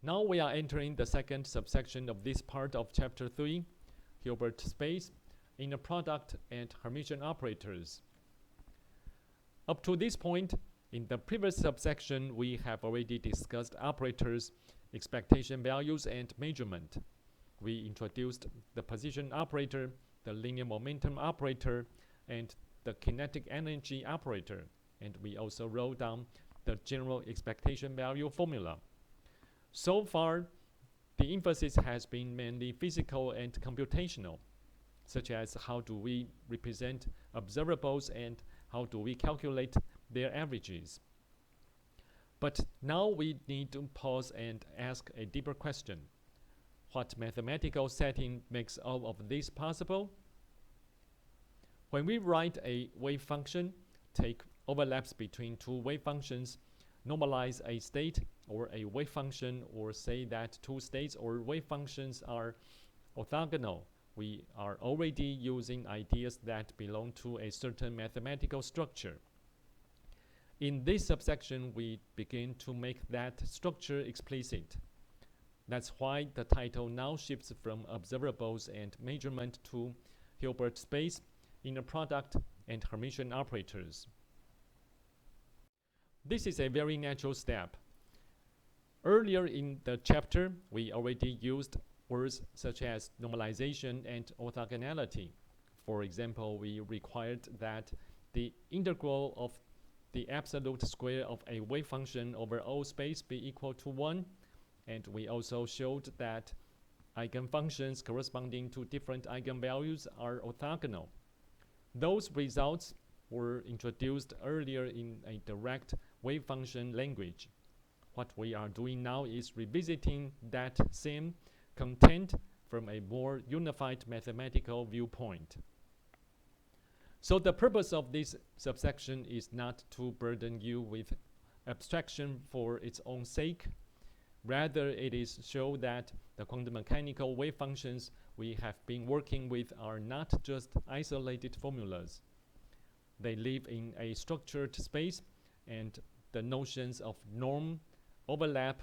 Now we are entering the second subsection of this part of Chapter 3, Hilbert space, inner product, and Hermitian operators. Up to this point, in the previous subsection, we have already discussed operators, expectation values, and measurement. We introduced the position operator, the linear momentum operator, and the kinetic energy operator, and we also wrote down the general expectation value formula. So far, the emphasis has been mainly physical and computational, such as how do we represent observables and how do we calculate their averages. But now we need to pause and ask a deeper question. What mathematical setting makes all of this possible? When we write a wave function, take overlaps between two wave functions, normalize a state or a wave function, or say that two states or wave functions are orthogonal, we are already using ideas that belong to a certain mathematical structure. In this subsection, we begin to make that structure explicit. That's why the title now shifts from observables and measurement to Hilbert space, inner product, and Hermitian operators. This is a very natural step. Earlier in the chapter, we already used words such as normalization and orthogonality. For example, we required that the integral of the absolute square of a wave function over all space be equal to 1, and we also showed that eigenfunctions corresponding to different eigenvalues are orthogonal. Those results were introduced earlier in a direct wave function language. What we are doing now is revisiting that same content from a more unified mathematical viewpoint. So the purpose of this subsection is not to burden you with abstraction for its own sake. Rather, it is show that the quantum mechanical wave functions we have been working with are not just isolated formulas. They live in a structured space, and the notions of norm, overlap,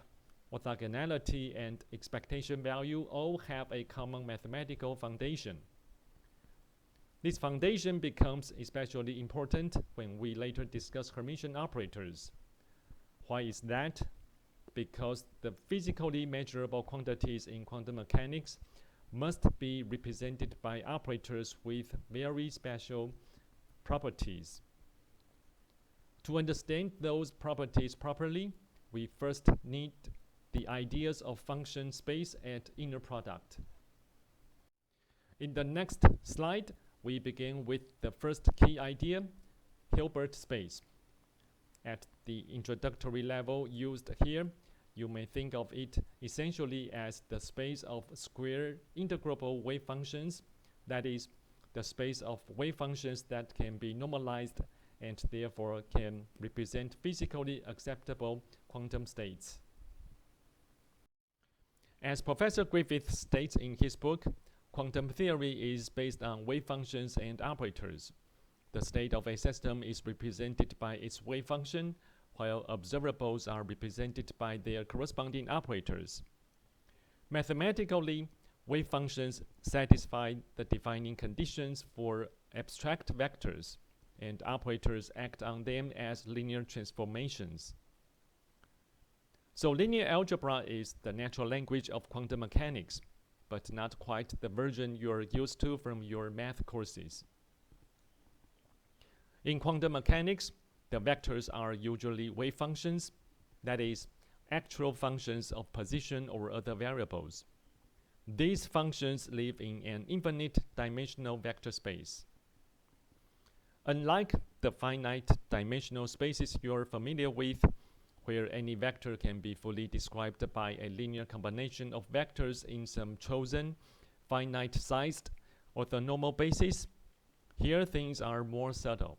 orthogonality, and expectation value all have a common mathematical foundation. This foundation becomes especially important when we later discuss Hermitian operators. Why is that? Because the physically measurable quantities in quantum mechanics must be represented by operators with very special properties. To understand those properties properly, we first need the ideas of function space and inner product. In the next slide, we begin with the first key idea, Hilbert space. At the introductory level used here, you may think of it essentially as the space of square integrable wave functions, that is, the space of wave functions that can be normalized and therefore can represent physically acceptable quantum states. As Professor Griffith states in his book, quantum theory is based on wave functions and operators. The state of a system is represented by its wave function, while observables are represented by their corresponding operators. Mathematically, wave functions satisfy the defining conditions for abstract vectors, and operators act on them as linear transformations. So linear algebra is the natural language of quantum mechanics, but not quite the version you're used to from your math courses. In quantum mechanics, the vectors are usually wave functions, that is, actual functions of position or other variables. These functions live in an infinite dimensional vector space. Unlike the finite dimensional spaces you're familiar with, where any vector can be fully described by a linear combination of vectors in some chosen, finite-sized orthonormal basis, here things are more subtle.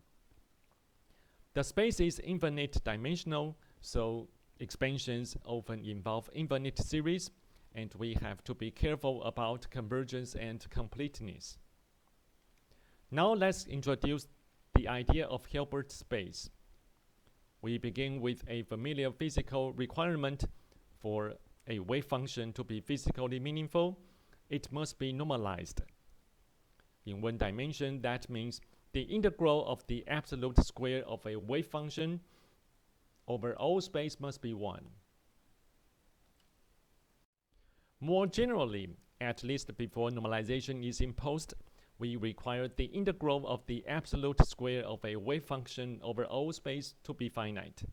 The space is infinite dimensional, so expansions often involve infinite series, and we have to be careful about convergence and completeness. Now let's introduce the idea of Hilbert space. We begin with a familiar physical requirement for a wave function to be physically meaningful, it must be normalized. In one dimension, that means the integral of the absolute square of a wave function over all space must be 1. More generally, at least before normalization is imposed, we require the integral of the absolute square of a wave function over all space to be finite.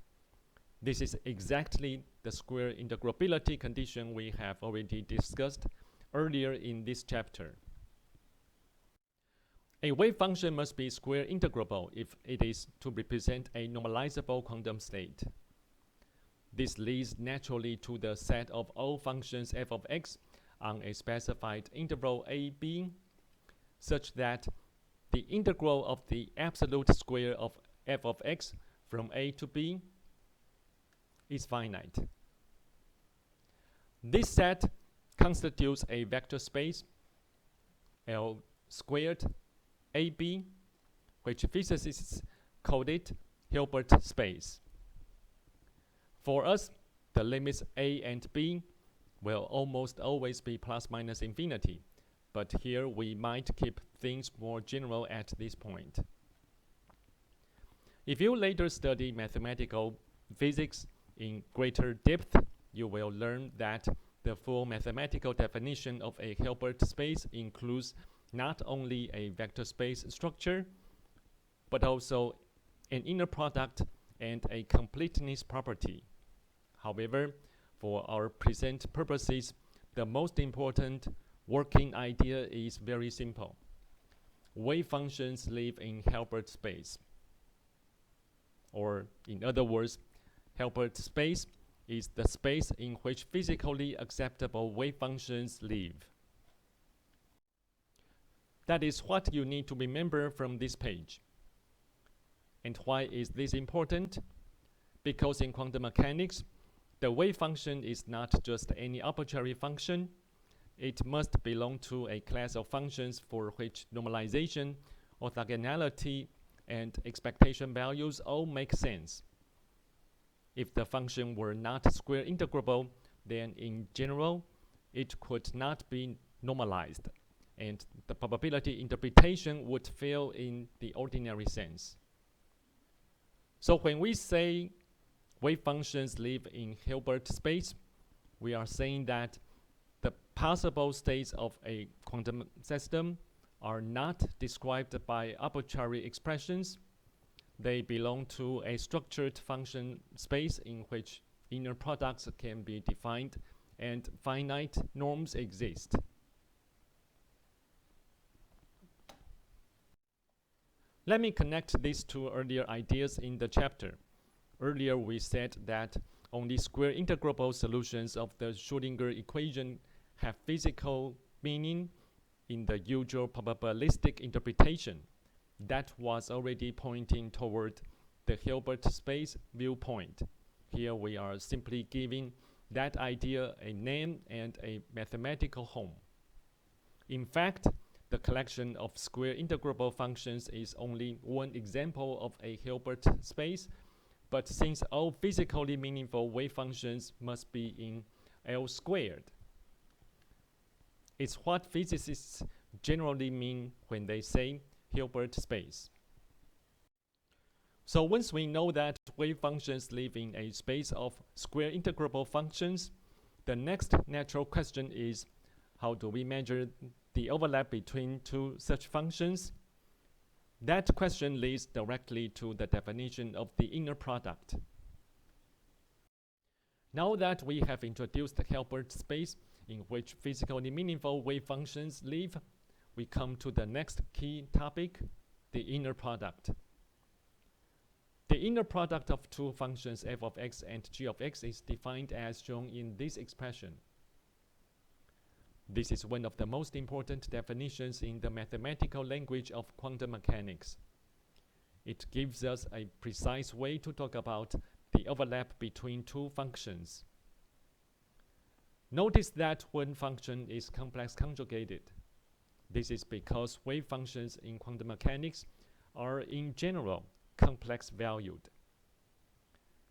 This is exactly the square integrability condition we have already discussed earlier in this chapter. A wave function must be square integrable if it is to represent a normalizable quantum state. This leads naturally to the set of all functions f of x on a specified interval a, b, such that the integral of the absolute square of f of x from a to b is finite. This set constitutes a vector space L squared AB, which physicists call it Hilbert space. For us, the limits a and b will almost always be plus minus infinity, but here we might keep things more general at this point. If you later study mathematical physics in greater depth, you will learn that the full mathematical definition of a Hilbert space includes not only a vector space structure, but also an inner product and a completeness property. However, for our present purposes, the most important working idea is very simple. Wave functions live in Hilbert space. Or, in other words, Hilbert space is the space in which physically acceptable wave functions live. That is what you need to remember from this page. And why is this important? Because in quantum mechanics, the wave function is not just any arbitrary function. It must belong to a class of functions for which normalization, orthogonality, and expectation values all make sense. If the function were not square integrable, then in general, it could not be normalized, and the probability interpretation would fail in the ordinary sense. So when we say wave functions live in Hilbert space, we are saying that the possible states of a quantum system are not described by arbitrary expressions. They belong to a structured function space in which inner products can be defined and finite norms exist. Let me connect these two earlier ideas in the chapter. Earlier we said that only square integrable solutions of the Schrödinger equation have physical meaning in the usual probabilistic interpretation. That was already pointing toward the Hilbert space viewpoint. Here we are simply giving that idea a name and a mathematical home. In fact, the collection of square integrable functions is only one example of a Hilbert space, but since all physically meaningful wave functions must be in L squared, it's what physicists generally mean when they say Hilbert space. So once we know that wave functions live in a space of square integrable functions, the next natural question is, how do we measure the overlap between two such functions? That question leads directly to the definition of the inner product. Now that we have introduced the Hilbert space in which physically meaningful wave functions live, we come to the next key topic, the inner product. The inner product of two functions f of x and g of x is defined as shown in this expression. This is one of the most important definitions in the mathematical language of quantum mechanics. It gives us a precise way to talk about the overlap between two functions. Notice that one function is complex conjugated. This is because wave functions in quantum mechanics are in general complex valued.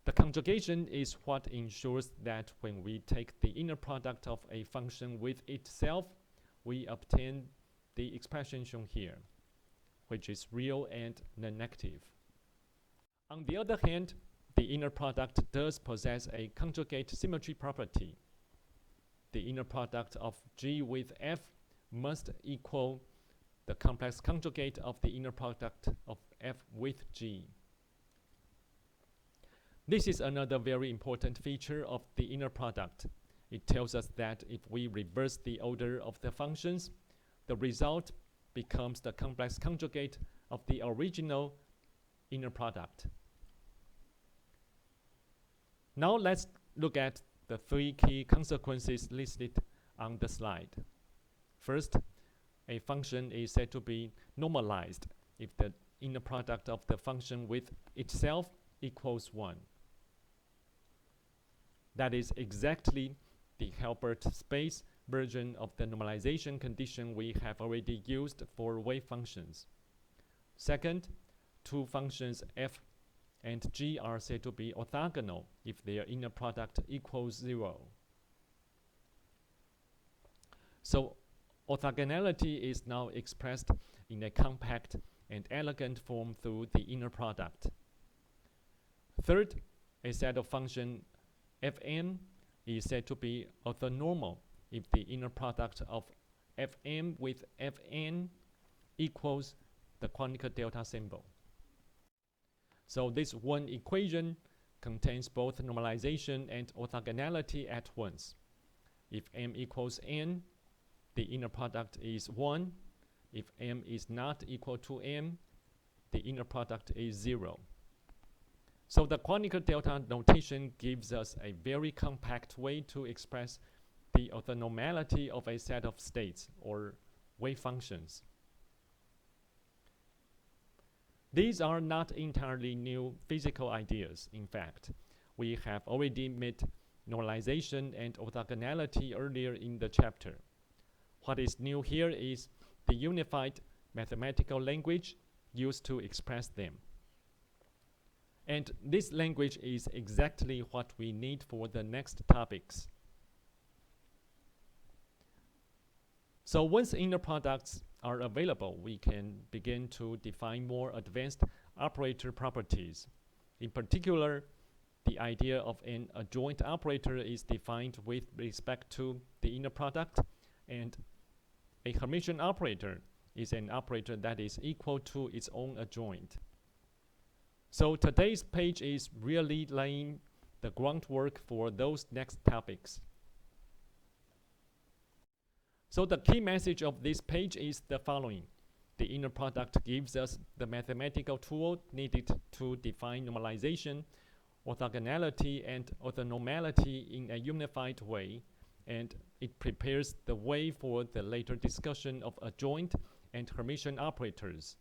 The conjugation is what ensures that when we take the inner product of a function with itself, we obtain the expression shown here, which is real and non-negative. On the other hand, the inner product does possess a conjugate symmetry property. The inner product of G with F must equal the complex conjugate of the inner product of F with G. This is another very important feature of the inner product. It tells us that if we reverse the order of the functions, the result becomes the complex conjugate of the original inner product. Now let's look at the three key consequences listed on the slide. First, a function is said to be normalized if the inner product of the function with itself equals 1. That is exactly the Hilbert space version of the normalization condition we have already used for wave functions. Second, two functions f and g are said to be orthogonal if their inner product equals 0. So orthogonality is now expressed in a compact and elegant form through the inner product. Third, a set of functions fm is said to be orthonormal if the inner product of fm with fn equals the Kronecker delta symbol. So this one equation contains both normalization and orthogonality at once. If m equals n, the inner product is 1. If m is not equal to m, the inner product is 0. So the Kronecker delta notation gives us a very compact way to express the orthonormality of a set of states or wave functions. These are not entirely new physical ideas. In fact, we have already met normalization and orthogonality earlier in the chapter. What is new here is the unified mathematical language used to express them. And this language is exactly what we need for the next topics. So once inner products are available, we can begin to define more advanced operator properties. In particular, the idea of an adjoint operator is defined with respect to the inner product, and a Hermitian operator is an operator that is equal to its own adjoint. So today's page is really laying the groundwork for those next topics. So the key message of this page is the following. The inner product gives us the mathematical tool needed to define normalization, orthogonality, and orthonormality in a unified way, and it prepares the way for the later discussion of adjoint and Hermitian operators.